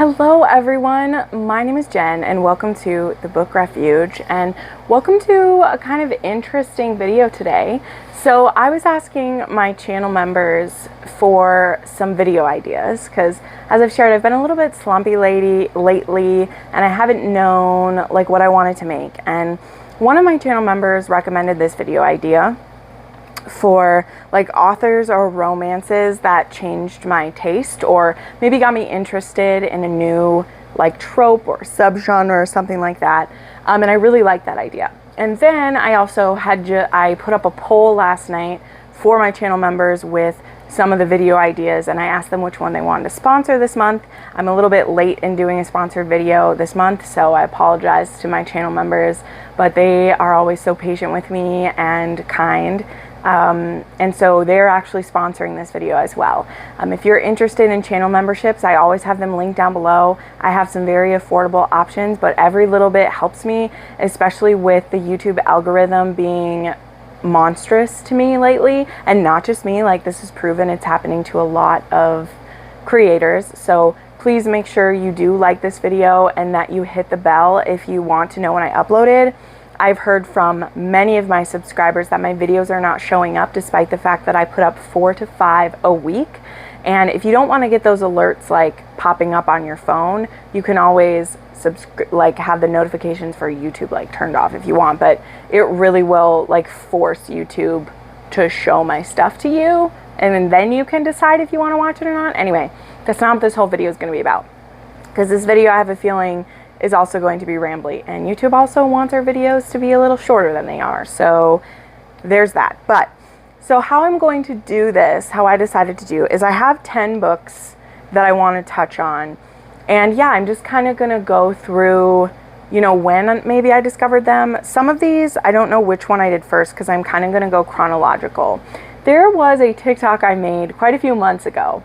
Hello everyone, my name is Jen and welcome to the Book Refuge and welcome to a kind of interesting video today. So I was asking my channel members for some video ideas because as I've shared, I've been a little bit slumpy lately and I haven't known like what I wanted to make, and one of my channel members recommended this video idea for like authors or romances that changed my taste or maybe got me interested in a new like trope or subgenre or something like that, and I really like that idea. And then I also I put up a poll last night for my channel members with some of the video ideas, and I asked them which one they wanted to sponsor this month. I'm a little bit late in doing a sponsored video this month, so I apologize to my channel members, but they are always so patient with me and kind. And so they're actually sponsoring this video as well. If you're interested in channel memberships, I always have them linked down below. I have some very affordable options, but every little bit helps me, especially with the YouTube algorithm being monstrous to me lately, and not just me, like this is proven, it's happening to a lot of creators. So please make sure you do like this video and that you hit the bell if you want to know when I uploaded. I've heard from many of my subscribers that my videos are not showing up despite the fact that I put up 4 to 5 a week. And if you don't want to get those alerts like popping up on your phone, you can always have the notifications for YouTube like turned off if you want, but it really will like force YouTube to show my stuff to you, and then you can decide if you want to watch it or not. Anyway, that's not what this whole video is going to be about, because this video I have a feeling is also going to be rambly, and YouTube also wants our videos to be a little shorter than they are, so there's that. But so how I'm going to do this, how I decided to do, is I have 10 books that I want to touch on, and yeah, I'm just kind of going to go through, you know, when maybe I discovered them. Some of these I don't know which one I did first because I'm kind of going to go chronological. There was a TikTok I made quite a few months ago.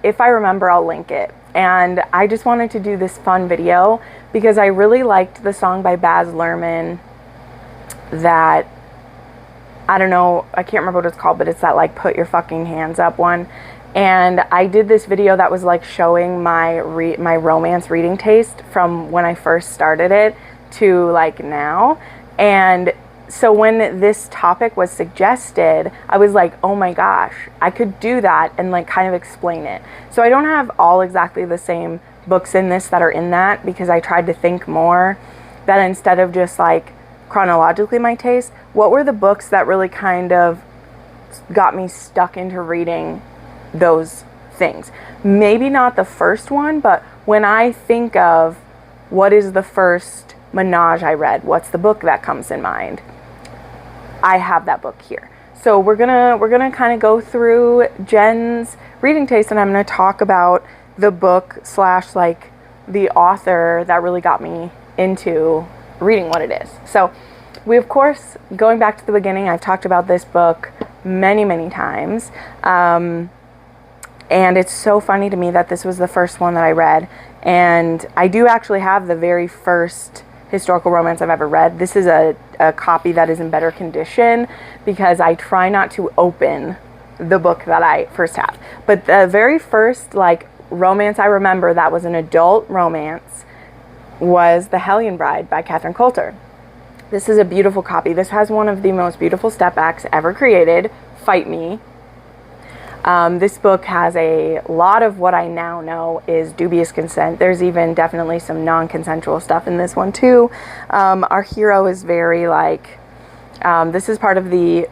If I remember, I'll link it. And I just wanted to do this fun video because I really liked the song by Baz Luhrmann that, I don't know, I can't remember what it's called, but it's that like put your fucking hands up one. And I did this video that was like showing my romance reading taste from when I first started it to like now. And so when this topic was suggested, I was like, oh my gosh, I could do that and like kind of explain it. So I don't have all exactly the same books in this that are in that, because I tried to think more that instead of just like chronologically my taste, what were the books that really kind of got me stuck into reading those things. Maybe not the first one, but when I think of what is the first menage I read, what's the book that comes in mind, I have that book here. So we're gonna kind of go through Jen's reading taste, and I'm gonna talk about the book / like the author that really got me into reading what it is. So we, of course, going back to the beginning, I've talked about this book many times, and it's so funny to me that this was the first one that I read, and I do actually have the very first historical romance I've ever read. This is a copy that is in better condition because I try not to open the book that I first have. But the very first like romance I remember that was an adult romance was The Hellion Bride by Kathrine Coulter. This is a beautiful copy. This has one of the most beautiful step backs ever created. Fight me. This book has a lot of what I now know is dubious consent. There's even definitely some non-consensual stuff in this one too. Our hero is very like, this is part of the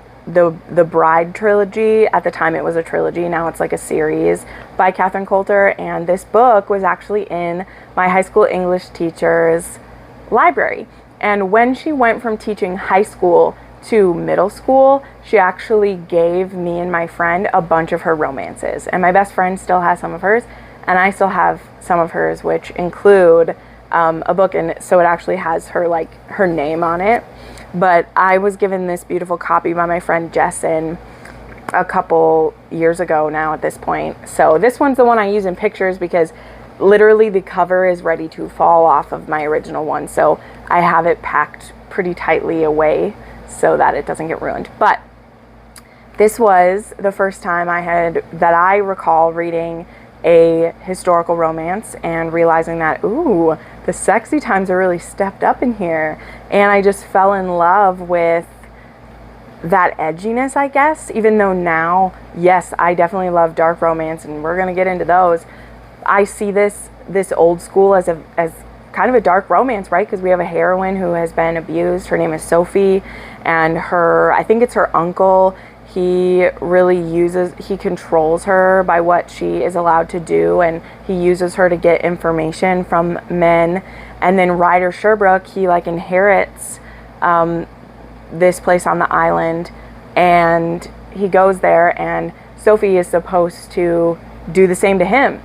Bride trilogy. At the time it was a trilogy, now it's like a series by Kathrine Coulter, and this book was actually in my high school English teacher's library. And when she went from teaching high school to middle school, she actually gave me and my friend a bunch of her romances, and my best friend still has some of hers, and I still have some of hers, which include a book, and so it actually has her name on it. But I was given this beautiful copy by my friend Jenn a couple years ago now at this point. So this one's the one I use in pictures because literally the cover is ready to fall off of my original one, so I have it packed pretty tightly away so that it doesn't get ruined. But this was the first time that I recall reading a historical romance and realizing that, ooh, the sexy times are really stepped up in here. And I just fell in love with that edginess, I guess, even though now, yes, I definitely love dark romance, and we're gonna get into those. I see this old school as kind of a dark romance, right? Because we have a heroine who has been abused. Her name is Sophie, and I think it's her uncle, he controls her by what she is allowed to do, and he uses her to get information from men. And then Ryder Sherbrooke, he like inherits this place on the island, and he goes there, and Sophie is supposed to do the same to him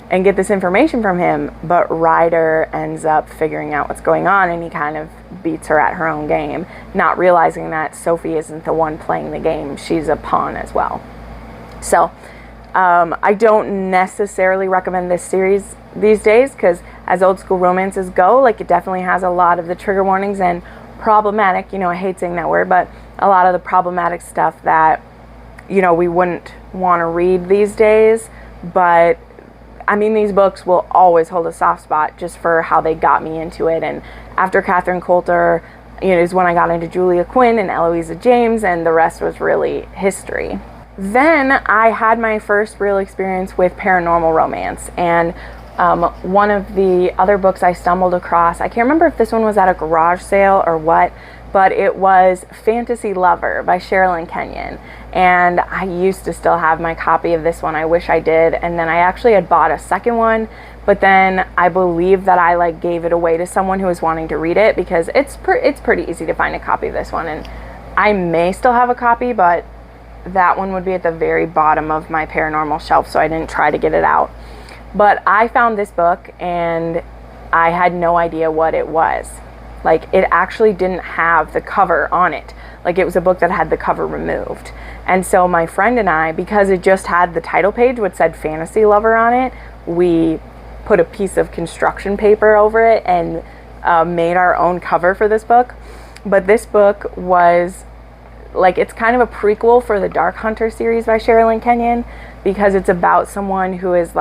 and get this information from him, but Ryder ends up figuring out what's going on, and he kind of beats her at her own game, not realizing that Sophie isn't the one playing the game. She's a pawn as well. So I don't necessarily recommend this series these days, because as old school romances go, like, it definitely has a lot of the trigger warnings and problematic, I hate saying that word, but a lot of the problematic stuff that, we wouldn't want to read these days. But I mean, these books will always hold a soft spot just for how they got me into it. And after Kathryn Coulter, is when I got into Julia Quinn and Eloisa James, and the rest was really history. Then I had my first real experience with paranormal romance, and one of the other books I stumbled across, I can't remember if this one was at a garage sale or what, but it was Fantasy Lover by Sherilyn Kenyon. And I used to still have my copy of this one. I wish I did. And then I actually had bought a second one, but then I believe that I gave it away to someone who was wanting to read it, because it's pretty easy to find a copy of this one. And I may still have a copy, but that one would be at the very bottom of my paranormal shelf, so I didn't try to get it out. But I found this book, and I had no idea what it was. It actually didn't have the cover on it. It was a book that had the cover removed. And so my friend and I, because it just had the title page, which said Fantasy Lover on it, we put a piece of construction paper over it and made our own cover for this book. But this book was, it's kind of a prequel for the Dark Hunter series by Sherilyn Kenyon, because it's about someone who is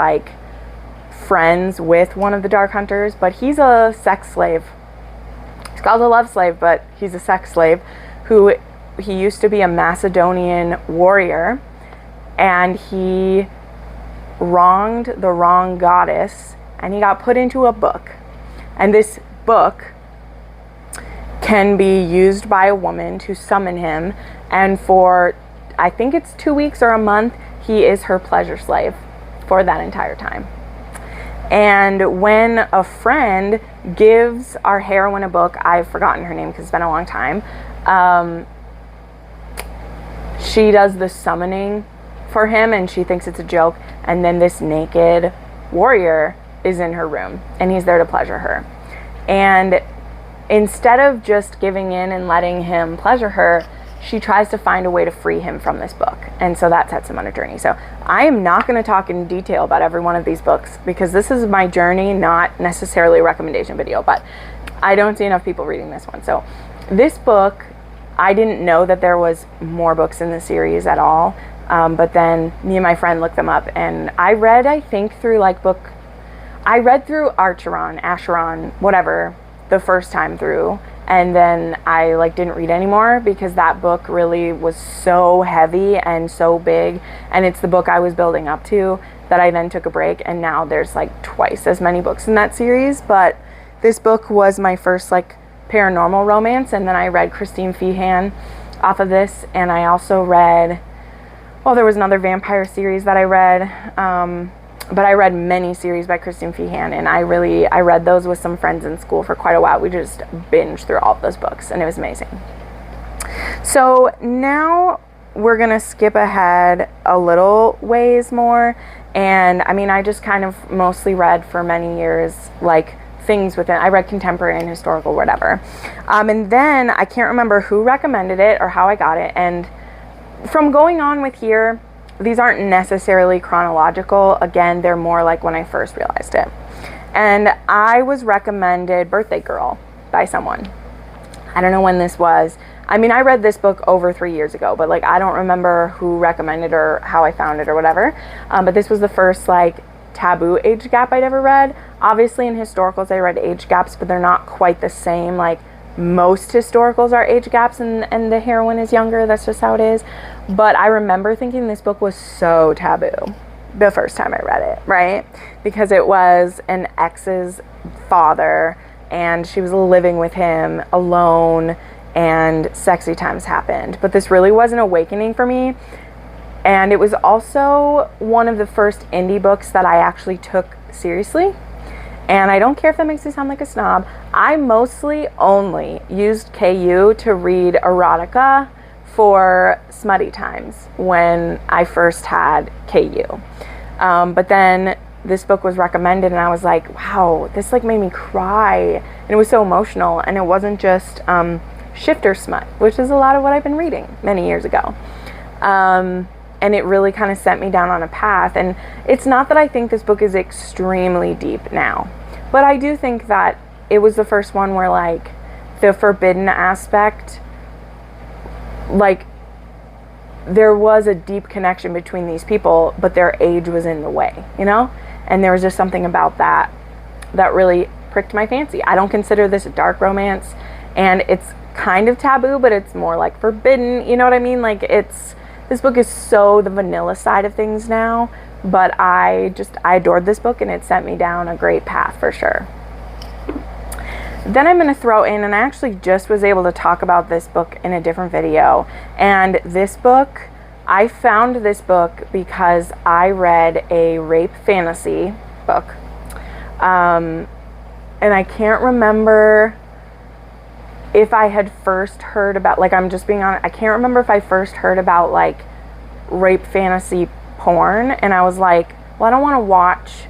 friends with one of the Dark Hunters, but he's a sex slave. He's called a love slave, but he's a sex slave he used to be a Macedonian warrior, and he wronged the wrong goddess, and he got put into a book. And this book can be used by a woman to summon him, and for, I think it's 2 weeks or a month, he is her pleasure slave for that entire time. And when a friend gives our heroine a book, I've forgotten her name because it's been a long time, she does the summoning for him, and she thinks it's a joke, and then this naked warrior is in her room, and he's there to pleasure her. And instead of just giving in and letting him pleasure her, she tries to find a way to free him from this book. And so that sets him on a journey. So I am not going to talk in detail about every one of these books, because this is my journey, not necessarily a recommendation video, but I don't see enough people reading this one. So this book, I didn't know that there was more books in the series at all. But then me and my friend looked them up, and I read, I think, through I read through Acheron, whatever, the first time through. And then I didn't read anymore, because that book really was so heavy and so big, and it's the book I was building up to, that I then took a break, and now there's twice as many books in that series. But this book was my first paranormal romance, and then I read Christine Feehan off of this, and I also read, there was another vampire series that I read, but I read many series by Christine Feehan, and I read those with some friends in school for quite a while. We just binged through all of those books, and it was amazing. So now we're gonna skip ahead a little ways more, and I mean, I just kind of mostly read for many years things within, I read contemporary and historical, whatever, and then I can't remember who recommended it or how I got it. And from going on with here, these aren't necessarily chronological. Again, they're more when I first realized it. And I was recommended Birthday Girl by someone. I don't know when this was. I mean, I read this book over 3 years ago, but I don't remember who recommended or how I found it or whatever. But this was the first taboo age gap I'd ever read. Obviously in historicals I read age gaps, but they're not quite the same. Like most historicals are age gaps and the heroine is younger. That's just how it is. But I remember thinking this book was so taboo the first time I read it, right? Because it was an ex's father and she was living with him alone and sexy times happened. But this really was an awakening for me. And it was also one of the first indie books that I actually took seriously. And I don't care if that makes me sound like a snob. I mostly only used KU to read erotica for smutty times when I first had KU. But then this book was recommended and I was like, wow, this like made me cry. And it was so emotional. And it wasn't just shifter smut, which is a lot of what I've been reading many years ago. And it really kind of sent me down on a path. And it's not that I think this book is extremely deep now, but I do think that it was the first one where like the forbidden aspect, like there was a deep connection between these people, but their age was in the way, you know? And there was just something about that that really pricked my fancy. I don't consider this a dark romance, and it's kind of taboo, but it's more like forbidden, you know what I mean? Like this book is so the vanilla side of things now, but I adored this book and it sent me down a great path for sure. Then I'm going to throw in, and I actually just was able to talk about this book in a different video. And this book, I found this book because I read a rape fantasy book. And I can't remember if I had first heard about, like, I'm just being honest, I can't remember if I first heard about like rape fantasy porn and I was like, well, I don't want to watch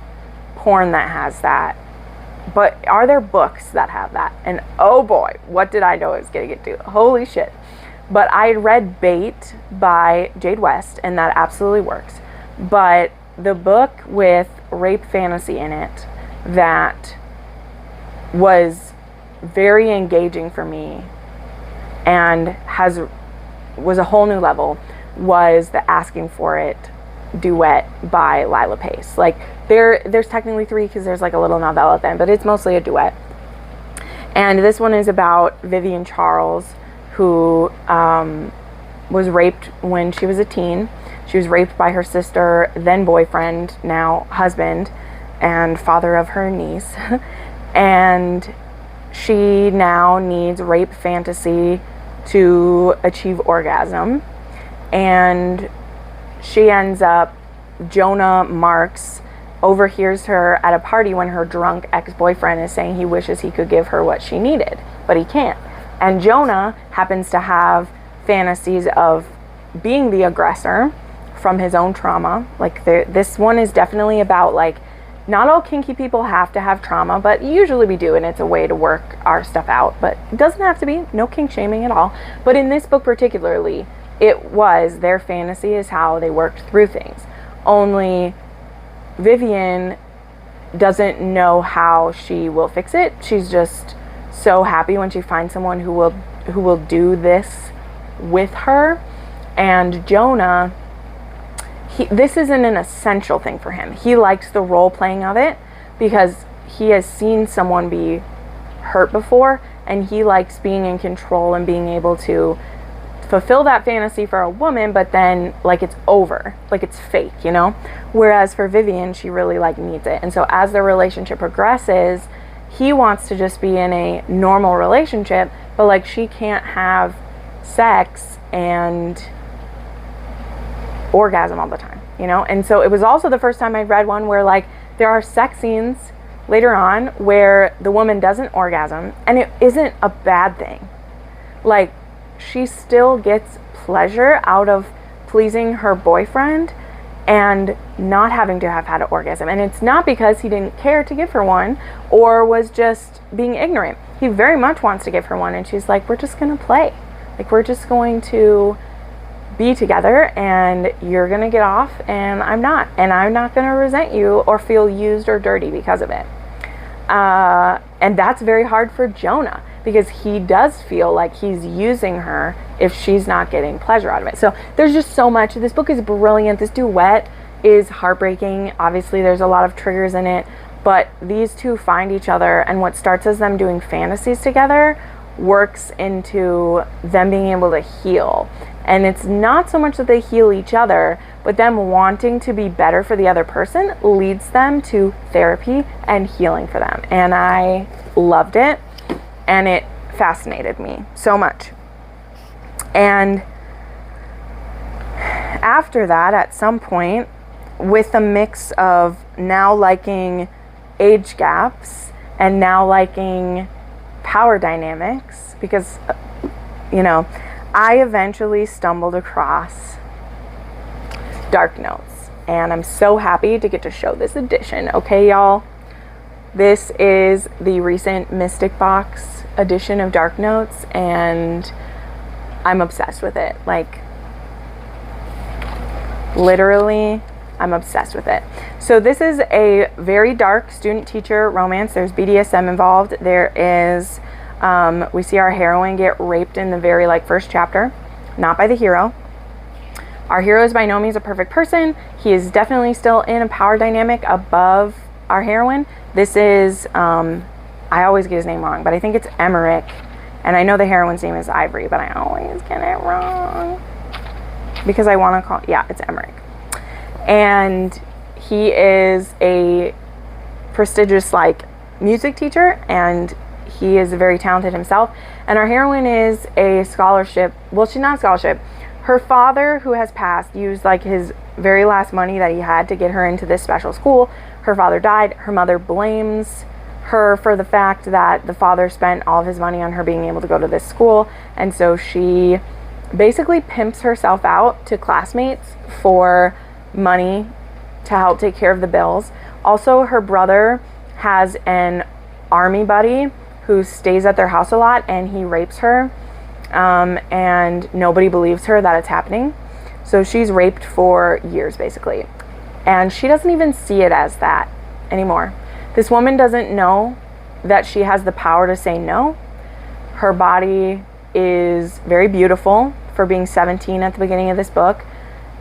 porn that has that, but are there books that have that? And oh boy, what did I know I was getting into? Holy shit. But I had read Bait by Jade West and that absolutely works. But the book with rape fantasy in it that was very engaging for me and was a whole new level was the Asking For It duet by Lilah Pace. Like there's technically 3 because there's like a little novella at the end, but it's mostly a duet. And this one is about Vivian Charles, who was raped when she was a teen. She was raped by her sister, then boyfriend, now husband, and father of her niece. And she now needs rape fantasy to achieve orgasm. And she ends up, Jonah Marks overhears her at a party when her drunk ex-boyfriend is saying he wishes he could give her what she needed, but he can't. And Jonah happens to have fantasies of being the aggressor from his own trauma. Like this one is definitely about like, not all kinky people have to have trauma, but usually we do, and it's a way to work our stuff out. But it doesn't have to be, no kink shaming at all. But in this book particularly, it was their fantasy is how they worked through things. Only Vivian doesn't know how she will fix it. She's just so happy when she finds someone who will do this with her. And Jonah, this isn't an essential thing for him. He likes the role playing of it because he has seen someone be hurt before, and he likes being in control and being able to fulfill that fantasy for a woman, but then like it's over, like it's fake, you know? Whereas for Vivian, she really like needs it. And so as their relationship progresses, he wants to just be in a normal relationship, but like she can't have sex and orgasm all the time, you know? And so it was also the first time I read one where like there are sex scenes later on where the woman doesn't orgasm, and it isn't a bad thing. Like she still gets pleasure out of pleasing her boyfriend and not having to have had an orgasm. And it's not because he didn't care to give her one or was just being ignorant. He very much wants to give her one, and she's like, we're just gonna play. Like we're just going to be together and you're gonna get off and I'm not. And I'm not gonna resent you or feel used or dirty because of it. And that's very hard for Jonah because he does feel like he's using her if she's not getting pleasure out of it. So there's just so much. This book is brilliant. This duet is heartbreaking. Obviously, there's a lot of triggers in it, but these two find each other, and what starts as them doing fantasies together works into them being able to heal. And it's not so much that they heal each other, but them wanting to be better for the other person leads them to therapy and healing for them. And I loved it, and it fascinated me so much. And after that, at some point, with a mix of now liking age gaps and now liking power dynamics, because, you know, I eventually stumbled across Dark Notes, and I'm so happy to get to show this edition. Okay, y'all, this is the recent Mystic Box edition of Dark Notes, and I'm obsessed with it. Like, literally, I'm obsessed with it. So this is a very dark student-teacher romance. There's BDSM involved. There is, we see our heroine get raped in the very first chapter, not by the hero. Our hero is by no means a perfect person. He is definitely still in a power dynamic above our heroine. This is, I always get his name wrong, but I think it's Emmerich. And I know the heroine's name is Ivory, but I always get it wrong because I want to call, yeah, it's Emmerich. And he is a prestigious music teacher, and he is very talented himself. And our heroine is a scholarship, well, she's not a scholarship. Her father, who has passed, used his very last money that he had to get her into this special school. Her father died. Her mother blames her for the fact that the father spent all of his money on her being able to go to this school. And so she basically pimps herself out to classmates for money to help take care of the bills. Also, her brother has an army buddy who stays at their house a lot, and he rapes her, and nobody believes her that it's happening. So she's raped for years, basically, and she doesn't even see it as that anymore. This woman doesn't know that she has the power to say no. Her body is very beautiful for being 17 at the beginning of this book,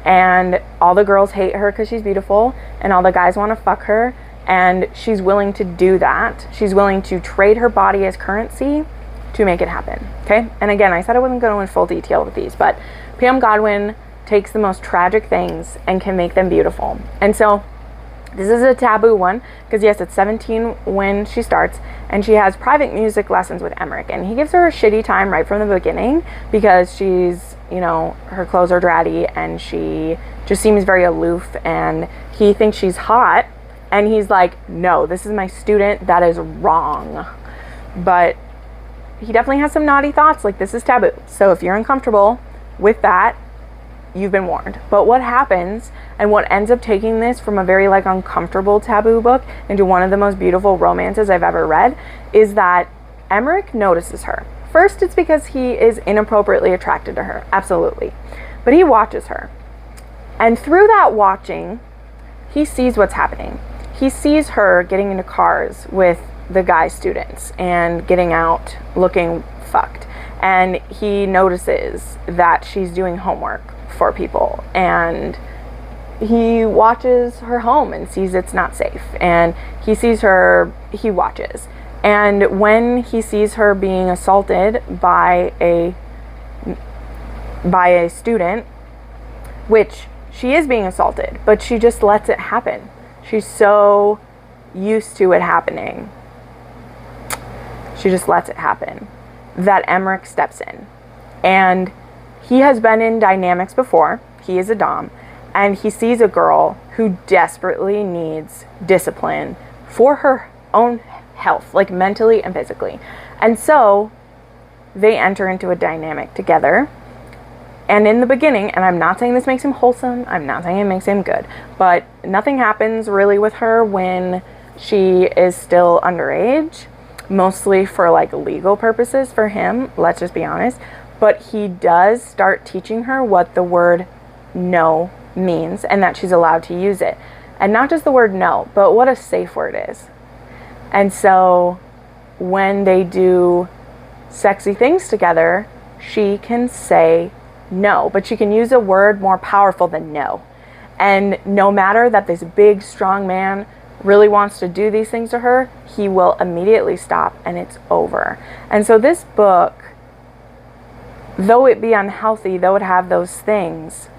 and all the girls hate her because she's beautiful, and all the guys want to fuck her, and she's willing to do that. She's willing to trade her body as currency to make it happen, okay? And again, I said I wasn't going to go in full detail with these, but Pam Godwin takes the most tragic things and can make them beautiful. And so this is a taboo one, because yes, it's 17 when she starts, and she has private music lessons with Emmerich, and he gives her a shitty time right from the beginning because she's, you know, her clothes are dratty, and she just seems very aloof, and he thinks she's hot, and he's like, no, this is my student, that is wrong. But he definitely has some naughty thoughts, this is taboo. So if you're uncomfortable with that, you've been warned. But what happens, and what ends up taking this from a very uncomfortable taboo book into one of the most beautiful romances I've ever read, is that Emmerich notices her. First, it's because he is inappropriately attracted to her, absolutely. But he watches her. And through that watching, he sees what's happening. He sees her getting into cars with the guy students and getting out looking fucked. And he notices that she's doing homework for people, and he watches her home and sees it's not safe, and he sees her, he watches, and when he sees her being assaulted by a student, which she is being assaulted, but she just lets it happen. She's so used to it happening, she just lets it happen, that Emmerich steps in. And he has been in dynamics before. He is a dom, and he sees a girl who desperately needs discipline for her own health, mentally and physically. And so they enter into a dynamic together. And in the beginning, and I'm not saying this makes him wholesome, I'm not saying it makes him good, but nothing happens really with her when she is still underage, mostly for legal purposes for him, let's just be honest. But he does start teaching her what the word no means, and that she's allowed to use it. And not just the word no, but what a safe word is. And so when they do sexy things together, she can say no, but she can use a word more powerful than no. And no matter that this big, strong man really wants to do these things to her, he will immediately stop and it's over. And so this book, though it be unhealthy, though it have those things,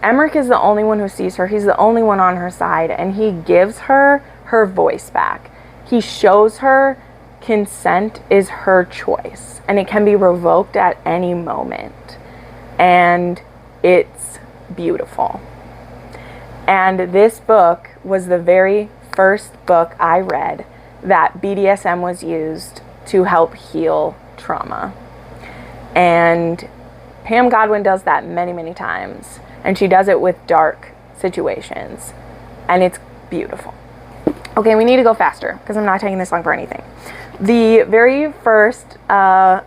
Emmerich is the only one who sees her. He's the only one on her side, and he gives her her voice back. He shows her consent is her choice, and it can be revoked at any moment. And it's beautiful. And this book was the very first book I read that BDSM was used to help heal trauma. And Pam Godwin does that many, many times. And she does it with dark situations. And it's beautiful. Okay, we need to go faster because I'm not taking this long for anything. The very first, again,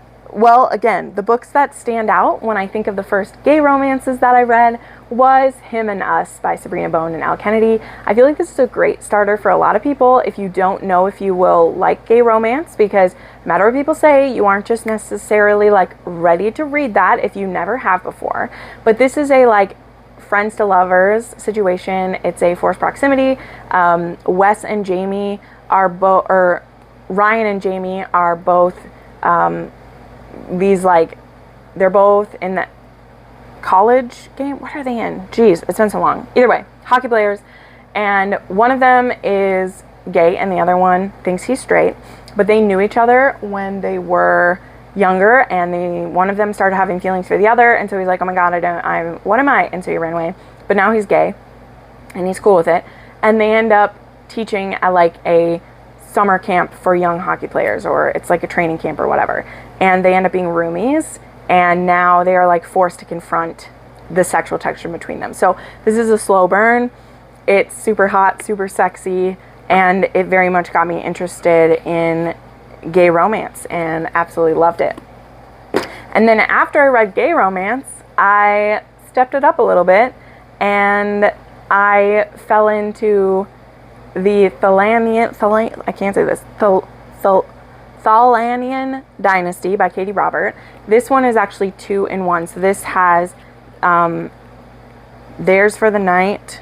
the books that stand out when I think of the first gay romances that I read was Him and Us by Sabrina Bowen and Elle Kennedy. I feel like this is a great starter for a lot of people if you don't know if you will like gay romance, because no matter what people say, you aren't just necessarily like ready to read that if you never have before. But this is a like friends to lovers situation. It's a forced proximity. Wes and Jamie are both, or Ryan and Jamie are both these like, they're both in the college game. What are they in? Jeez, it's been so long. Either way, hockey players, and one of them is gay and the other one thinks he's straight, but they knew each other when they were younger, and one of them started having feelings for the other, and so he's like, oh my god, what am I? And so he ran away. But now he's gay and he's cool with it, and they end up teaching at like a summer camp for young hockey players, or it's like a training camp or whatever, and they end up being roomies. And now they are like forced to confront the sexual tension between them. So this is a slow burn. It's super hot, super sexy, and it very much got me interested in gay romance and absolutely loved it. And then after I read gay romance, I stepped it up a little bit and I fell into the Thalanian Dynasty by Katee Robert. This one is actually 2 in 1. So this has Theirs for the Night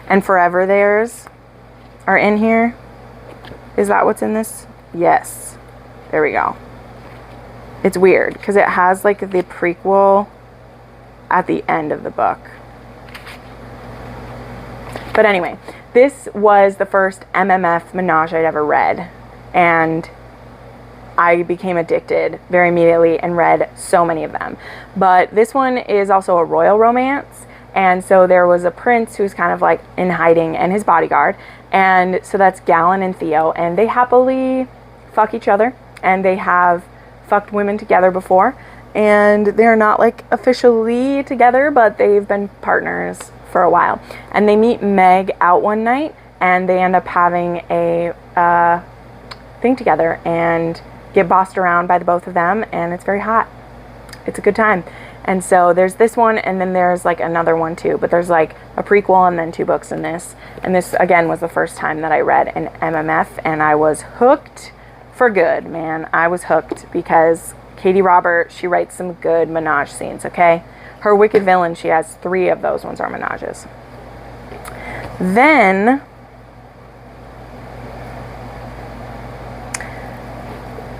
and Forever Theirs are in here. Is that what's in this? Yes. There we go. It's weird because it has like the prequel at the end of the book. But anyway, this was the first MMF menage I'd ever read, and I became addicted very immediately and read so many of them. But this one is also a royal romance, and so there was a prince who's kind of like in hiding and his bodyguard, and so that's Galen and Theo, and they happily fuck each other, and they have fucked women together before, and they're not like officially together, but they've been partners for a while. And they meet Meg out one night, and they end up having a thing together and get bossed around by the both of them, and it's very hot. It's a good time. And so there's this one, and then there's like another one too, but there's like a prequel and then 2 books in this. And this again was the first time that I read an MMF, and I was hooked for good, man. I was hooked because Katee Robert, she writes some good menage scenes, okay? Her Wicked Villain, she has 3 of those ones are menages. Then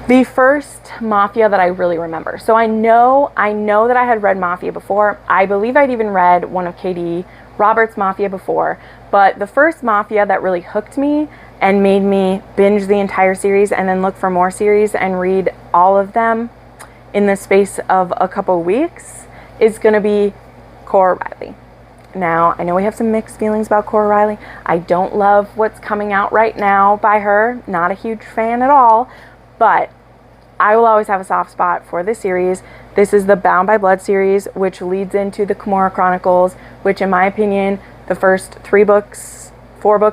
the first Mafia that I really remember. So I know that I had read Mafia before. I believe I'd even read one of Katee Robert's Mafia before. But the first Mafia that really hooked me and made me binge the entire series and then look for more series and read all of them in the space of a couple weeks is going to be Cora Reilly. Now, I know we have some mixed feelings about Cora Reilly. I don't love what's coming out right now by her. Not a huge fan at all. But I will always have a soft spot for this series. This is the Bound by Blood series, which leads into the Kimura Chronicles, which in my opinion, the first 4 books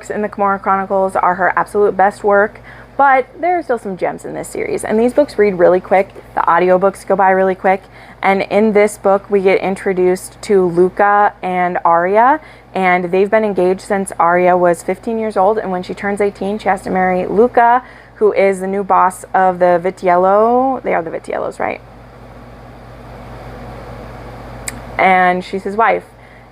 in the Kimura Chronicles are her absolute best work. But there are still some gems in this series. And these books read really quick. The audiobooks go by really quick. And in this book, we get introduced to Luca and Arya. And they've been engaged since Arya was 15 years old. And when she turns 18, she has to marry Luca, who is the new boss of the Vitiello. They are the Vitiellos, right? And she's his wife.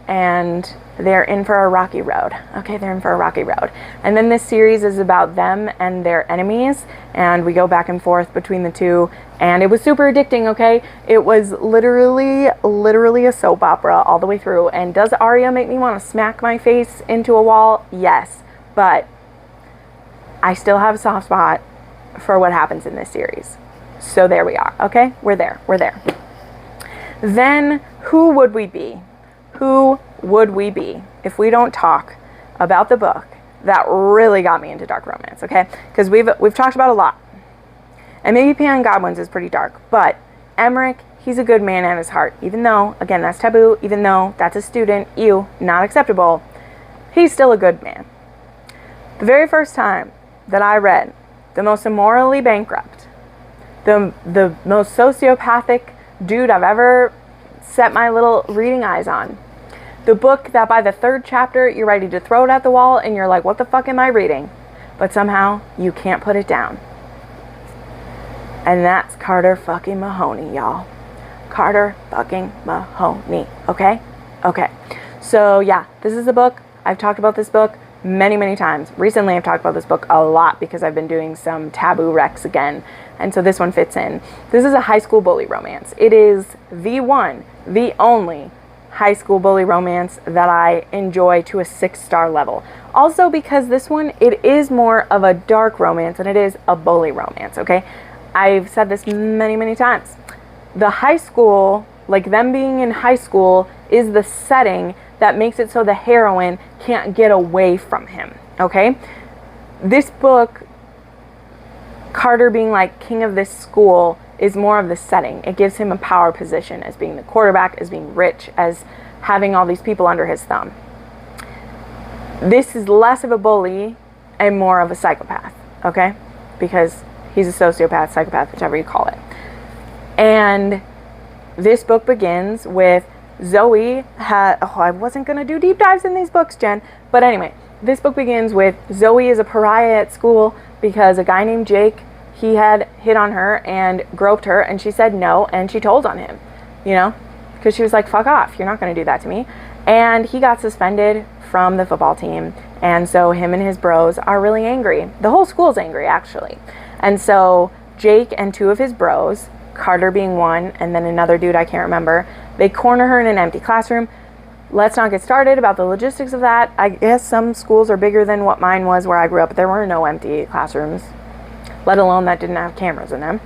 And they're in for a rocky road. Okay, they're in for a rocky road. And then this series is about them and their enemies, and we go back and forth between the two, and it was super addicting, okay? It was literally a soap opera all the way through. And does Arya make me want to smack my face into a wall? Yes, but I still have a soft spot for what happens in this series. So there we are, okay? We're there. Then who would we be? Who would we be if we don't talk about the book that really got me into dark romance, okay? Because we've talked about a lot. And maybe Pan Godwin's is pretty dark, but Emmerich, he's a good man at his heart. Even though, again, that's taboo, even though that's a student, not acceptable, he's still a good man. The very first time that I read the most immorally bankrupt, the most sociopathic dude I've ever set my little reading eyes on, the book that by the third chapter you're ready to throw it at the wall and you're like, what the fuck am I reading? But somehow you can't put it down. And that's Carter fucking Mahoney, y'all. Carter fucking Mahoney, okay? Okay. So yeah, this is a book. I've talked about this book many times. Recently I've talked about this book a lot because I've been doing some taboo recs again. And so this one fits in. This is a high school bully romance. It is the one, the only high school bully romance that I enjoy to a 6-star level. Also because this one, it is more of a dark romance than it is a bully romance, okay? I've said this many times. The high school, like them being in high school, is the setting that makes it so the heroine can't get away from him, okay? This book, Carter being like king of this school, is more of the setting. It gives him a power position as being the quarterback, as being rich, as having all these people under his thumb. This is less of a bully and more of a psychopath, okay? Because he's a sociopath, psychopath, whichever you call it. And this book begins with Zoe I wasn't going to do deep dives in these books, Jen. But anyway, this book begins with Zoe is a pariah at school because a guy named Jake, he had hit on her and groped her, and she said no, and she told on him, because she was like, fuck off, you're not going to do that to me. And he got suspended from the football team, and so him and his bros are really angry. The whole school's angry, actually. And so Jake and 2 of his bros, Carter being one, and then another dude I can't remember, they corner her in an empty classroom. Let's not get started about the logistics of that. I guess some schools are bigger than what mine was where I grew up, but there were no empty classrooms, let alone that didn't have cameras in them.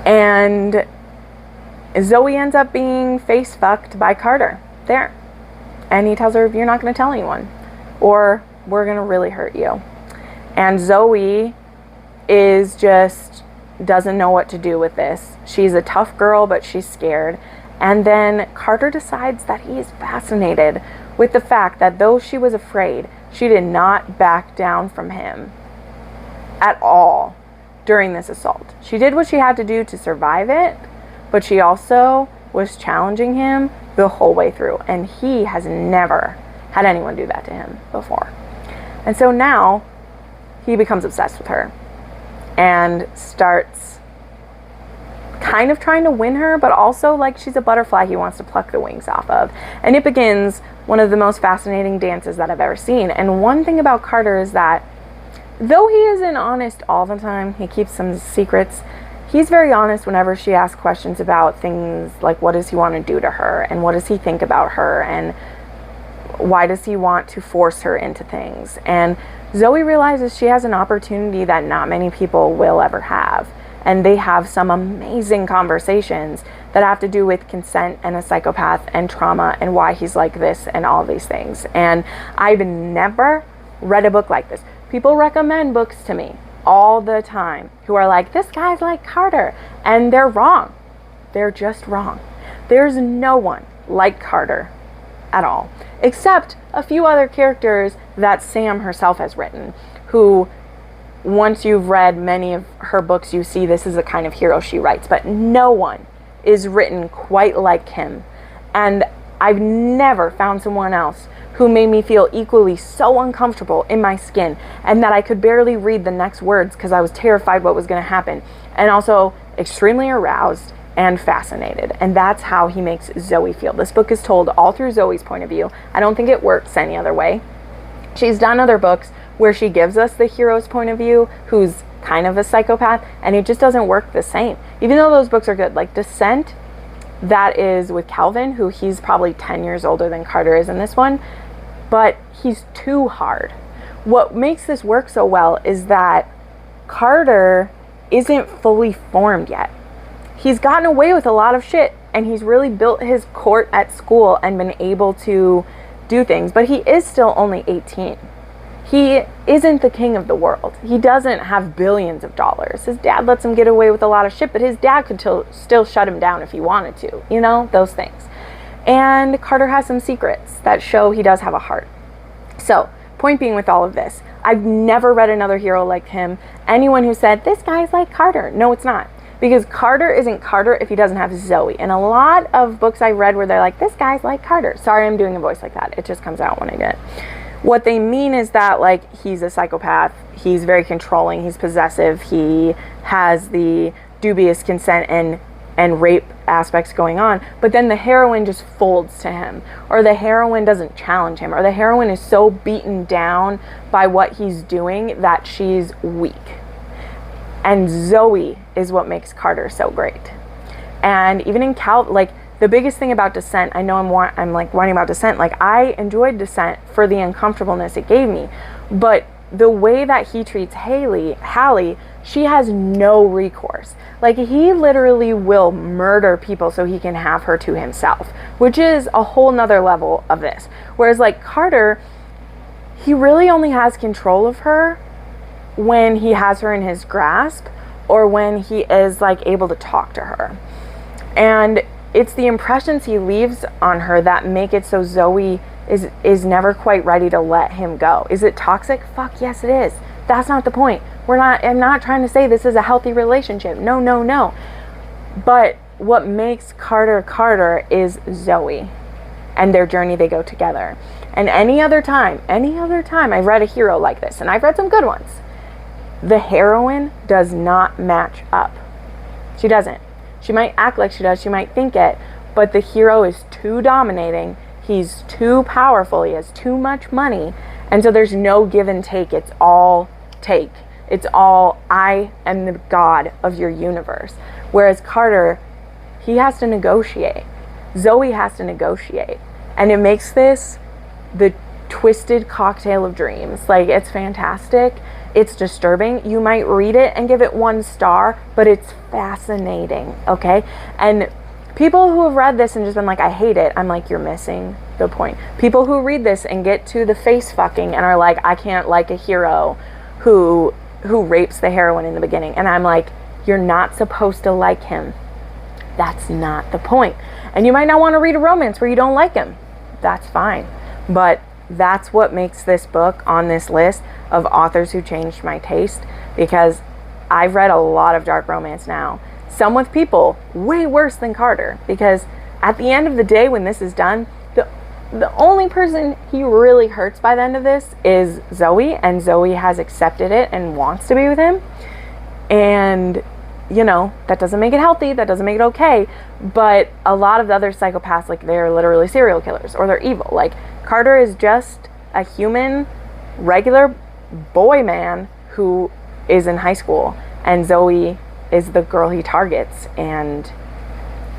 And Zoe ends up being face fucked by Carter there. And he tells her, you're not going to tell anyone, or we're going to really hurt you. And Zoe is just doesn't know what to do with this. She's a tough girl, but she's scared. And then Carter decides that he is fascinated with the fact that though she was afraid, she did not back down from him at all during this assault. She did what she had to do to survive it, but she also was challenging him the whole way through. And he has never had anyone do that to him before. And so now he becomes obsessed with her and starts kind of trying to win her, but also like she's a butterfly he wants to pluck the wings off of. And it begins one of the most fascinating dances that I've ever seen. And one thing about Carter is that though he isn't honest all the time, he keeps some secrets, he's very honest whenever she asks questions about things like what does he want to do to her, and what does he think about her, and why does he want to force her into things. And Zoe realizes she has an opportunity that not many people will ever have. And they have some amazing conversations that have to do with consent and a psychopath and trauma and why he's like this and all these things. And I've never read a book like this. People recommend books to me all the time who are like, this guy's like Carter. And they're wrong. They're just wrong. There's no one like Carter at all, except a few other characters that Sam herself has written, who once you've read many of her books, you see this is the kind of hero she writes, but no one is written quite like him. And I've never found someone else who made me feel equally so uncomfortable in my skin and that I could barely read the next words because I was terrified what was going to happen, and also extremely aroused and fascinated. And that's how he makes Zoe feel. This book is told all through Zoe's point of view. I don't think it works any other way. She's done other books where she gives us the hero's point of view, who's kind of a psychopath, and it just doesn't work the same. Even though those books are good, like Descent, that is with Calvin, who he's probably 10 years older than Carter is in this one, but he's too hard. What makes this work so well is that Carter isn't fully formed yet. He's gotten away with a lot of shit, and he's really built his court at school and been able to do things, but he is still only 18. He isn't the king of the world. He doesn't have billions of dollars. His dad lets him get away with a lot of shit, but his dad could still shut him down if he wanted to, you know, those things. And Carter has some secrets that show he does have a heart. So, point being with all of this, I've never read another hero like him. Anyone who said, this guy's like Carter, no, it's not. Because Carter isn't Carter if he doesn't have Zoe. And a lot of books I've read where they're like, this guy's like Carter. Sorry, I'm doing a voice like that. It just comes out when I get it. What they mean is that, like, he's a psychopath. He's very controlling. He's possessive. He has the dubious consent and rape aspects going on. But then the heroine just folds to him. Or the heroine doesn't challenge him. Or the heroine is so beaten down by what he's doing that she's weak. And Zoe is what makes Carter so great. And even in like, the biggest thing about Descent, I know I'm like whining about Descent, like I enjoyed Descent for the uncomfortableness it gave me, but the way that he treats Hallie, she has no recourse. Like, he literally will murder people so he can have her to himself, which is a whole nother level of this. Whereas like Carter, he really only has control of her when he has her in his grasp or when he is like able to talk to her. And it's the impressions he leaves on her that make it so Zoe is never quite ready to let him go. Is it toxic? Fuck yes it is. That's not the point. I'm not trying to say this is a healthy relationship. No. But what makes Carter is Zoe and their journey they go together. And any other time I've read a hero like this, and I've read some good ones, the heroine does not match up. She doesn't. She might act like she does, she might think it, but the hero is too dominating, he's too powerful, he has too much money, and so there's no give and take. It's all take. It's all, I am the god of your universe. Whereas Carter, he has to negotiate. Zoe has to negotiate. And it makes this the twisted cocktail of dreams. Like, it's fantastic. It's disturbing. You might read it and give it 1 star, but it's fascinating, okay? And people who have read this and just been like, I hate it, I'm like, you're missing the point. People who read this and get to the face fucking and are like, I can't like a hero who rapes the heroine in the beginning. And I'm like, you're not supposed to like him. That's not the point. And you might not want to read a romance where you don't like him. That's fine. But that's what makes this book on this list of authors who changed my taste, because I've read a lot of dark romance now. Some with people way worse than Carter, because at the end of the day, when this is done, the only person he really hurts by the end of this is Zoe, and Zoe has accepted it and wants to be with him. And, you know, that doesn't make it healthy, that doesn't make it okay, but a lot of the other psychopaths, like, they're literally serial killers, or they're evil. Like, Carter is just a human, regular boy man who is in high school, and Zoe is the girl he targets, and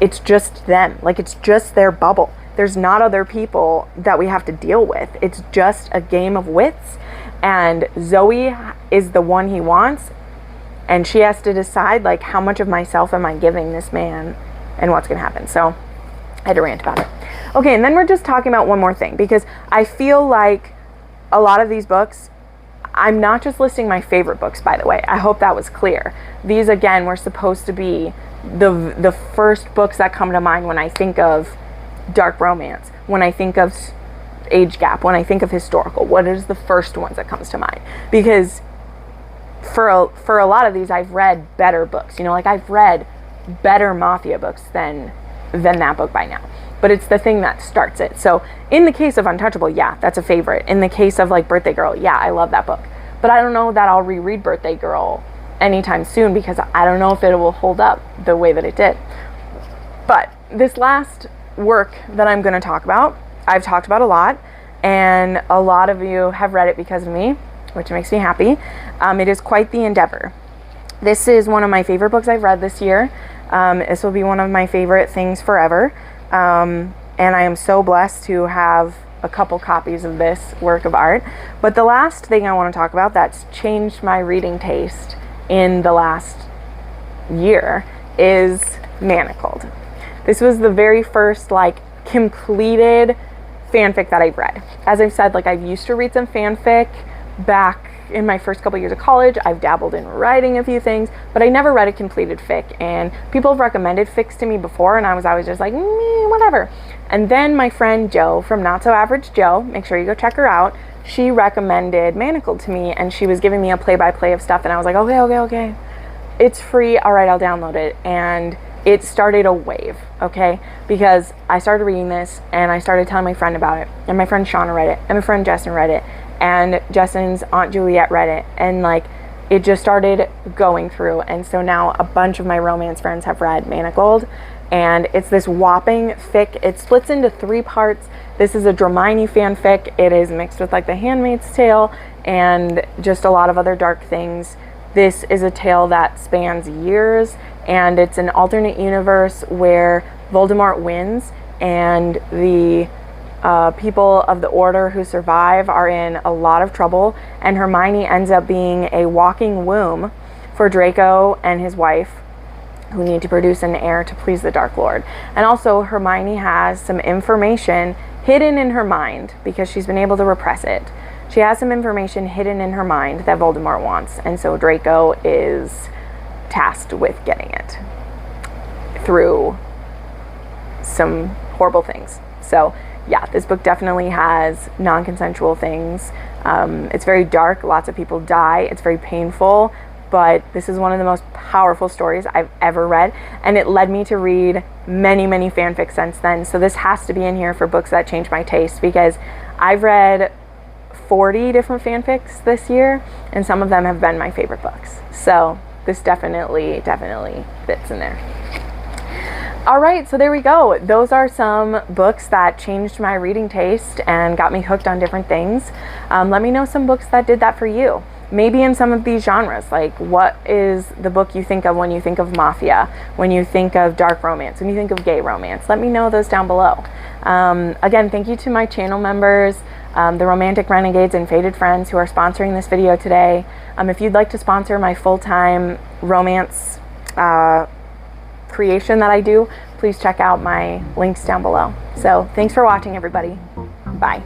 it's just them. Like, it's just their bubble. There's not other people that we have to deal with. It's just a game of wits, and Zoe is the one he wants, and she has to decide, like, how much of myself am I giving this man and what's gonna happen. So I had to rant about it. Okay, and then we're just talking about one more thing, because I feel like a lot of these books, I'm not just listing my favorite books, by the way. I hope that was clear. These, again, were supposed to be the first books that come to mind when I think of dark romance, when I think of age gap, when I think of historical. What is the first ones that comes to mind? Because for a lot of these, I've read better books. You know, like, I've read better mafia books than that book by now. But it's the thing that starts it. So in the case of Untouchable, yeah, that's a favorite. In the case of, like, Birthday Girl, yeah, I love that book. But I don't know that I'll reread Birthday Girl anytime soon, because I don't know if it will hold up the way that it did. But this last work that I'm going to talk about, I've talked about a lot, and a lot of you have read it because of me, which makes me happy. It is quite the endeavor. This is one of my favorite books I've read this year. This will be one of my favorite things forever. And I am so blessed to have a couple copies of this work of art. But the last thing I want to talk about that's changed my reading taste in the last year is Manacled. This was the very first like completed fanfic that I've read. As I've said, like I've used to read some fanfic back in my first couple years of college. I've dabbled in writing a few things, but I never read a completed fic. And people have recommended fics to me before, and I was always just like, whatever. And then my friend Jo from Not So Average Jo, make sure you go check her out, she recommended Manacled to me, and she was giving me a play-by-play of stuff, and I was like, okay. It's free, all right, I'll download it. And it started a wave, okay? Because I started reading this, and I started telling my friend about it, and my friend Shauna read it, and my friend Justin read it, and Justin's Aunt Juliet read it, and like it just started going through. And so now a bunch of my romance friends have read Manacled, and it's this whopping fic. It splits into 3 parts. This is a Dramini fanfic. It is mixed with like The Handmaid's Tale and just a lot of other dark things. This is a tale that spans years, and it's an alternate universe where Voldemort wins, and the people of the Order who survive are in a lot of trouble, and Hermione ends up being a walking womb for Draco and his wife, who need to produce an heir to please the Dark Lord. And also Hermione has some information hidden in her mind because she's been able to repress it. She has some information hidden in her mind that Voldemort wants, and so Draco is tasked with getting it through some horrible things. So yeah, this book definitely has non-consensual things. It's very dark, lots of people die, it's very painful, but this is one of the most powerful stories I've ever read, and it led me to read many fanfics since then. So this has to be in here for books that changed my taste, because I've read 40 different fanfics this year, and some of them have been my favorite books. So this definitely fits in there. All right, so there we go. Those are some books that changed my reading taste and got me hooked on different things. Let me know some books that did that for you. Maybe in some of these genres, like what is the book you think of when you think of mafia, when you think of dark romance, when you think of gay romance? Let me know those down below. Again, thank you to my channel members, the Romantic Renegades and Faded Friends, who are sponsoring this video today. If you'd like to sponsor my full-time romance creation that I do, please check out my links down below. So thanks for watching, everybody. Bye.